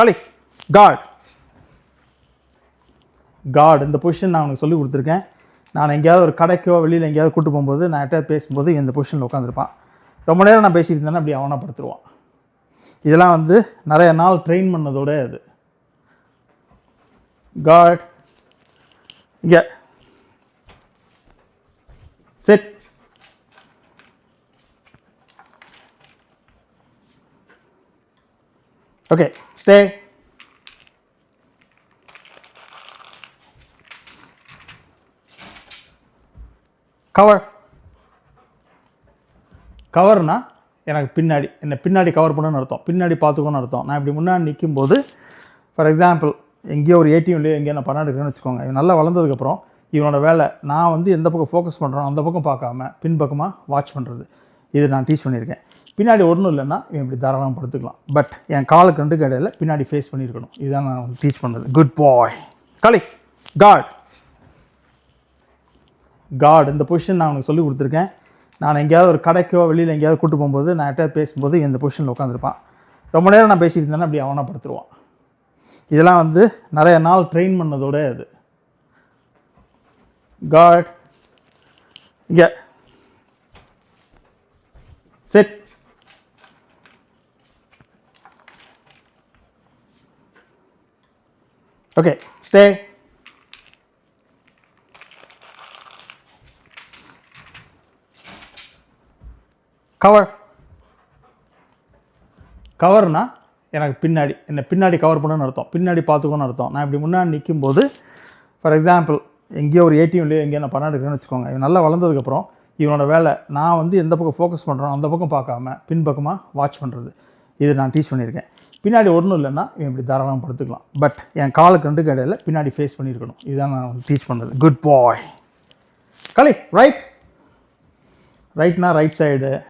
களி God God இந்த position நான் உனக்கு சொல்லி கொடுத்துருக்கேன். நான் எங்கேயாவது ஒரு கடைக்கோ வெளியில் எங்கேயாவது கூட்டு போகும்போது நான் என்கிட்ட பேசும்போது இந்த பொசிஷனில் உட்காந்துருப்பான். ரொம்ப நேரம் நான் பேசிட்டு இருந்தேன்னா அப்படி அவனப்படுத்துருவான். இதெல்லாம் வந்து நிறைய நாள் ட்ரெயின் பண்ணதோட அது. காட் இங்கே set okay stay cover governor எனக்கு பின்னாடி என்னை பின்னாடி கவர் பண்ணுன்னு அர்த்தம், பின்னாடி பார்த்துக்கணும்னு அர்த்தம். நான் இப்படி முன்னாடி நிற்கும்போது ஃபார் எக்ஸாம்பிள் எங்கேயோ ஒரு ஏடிஎம்லேயோ எங்கேயோ நான் பணம் எடுக்கிறேன்னு வச்சுக்கோங்க. இவன் நல்லா வளர்ந்ததுக்கப்புறம் இவனோட வேலை நான் வந்து எந்த பக்கம் ஃபோக்கஸ் பண்ணுறோம் அந்த பக்கம் பார்க்காம பின்பக்கமாக வாட்ச் பண்ணுறது. இது நான் டீச் பண்ணியிருக்கேன். பின்னாடி ஒன்றும் இல்லைன்னா இவன் இப்படி தாராளமாக படுத்துக்கலாம். பட் என் காலுக்கு ரெண்டு கடையில் பின்னாடி ஃபேஸ் பண்ணியிருக்கணும். இதுதான் நான் டீச் பண்ணுறது. குட் பாய் களி காட் காட் இந்த பொசிஷன் நான் உனக்கு சொல்லி கொடுத்துருக்கேன். நான் எங்கேயாவது ஒரு கடைக்கோ வெளியில் எங்கேயாவது கூட்டு போகும்போது நான் என்கிட்ட பேசும்போது இந்த பொசிஷனில் உட்காந்துருப்பான். ரொம்ப நேரம் நான் பேசிட்டு இருந்தேன்னா அப்படி அவனப்படுத்துருவான். இதெல்லாம் வந்து நிறைய நாள் ட்ரெயின் பண்ணதோட அது. காட் இங்கே set okay stay cover governor எனக்கு பின்னாடி என்னை பின்னாடி கவர் பண்ணுன்னு அர்த்தம், பின்னாடி பார்த்துக்கணும்னு அர்த்தம். நான் இப்படி முன்னாடி நிற்கும்போது ஃபார் எக்ஸாம்பிள் எங்கேயோ ஒரு ஏடிஎம்லேயோ எங்கேயோ நான் பணம் எடுக்கிறேன்னு வச்சுக்கோங்க. இவன் நல்லா வளர்ந்ததுக்கப்புறம் இவனோட வேலை நான் வந்து எந்த பக்கம் ஃபோக்கஸ் பண்ணுறோம் அந்த பக்கம் பார்க்காம பின்பக்கமாக வாட்ச் பண்ணுறது. இது நான் டீச் பண்ணியிருக்கேன். பின்னாடி ஒன்றும் இல்லைன்னா இவன் இப்படி தாராளமாக படுத்துக்கலாம். பட் என் காலுக்கு ரெண்டு கடையில் பின்னாடி ஃபேஸ் பண்ணியிருக்கணும். இதுதான் நான் டீச் பண்ணுறது. குட் பாய் களி ரைட் ரைட்னா ரைட் சைடு,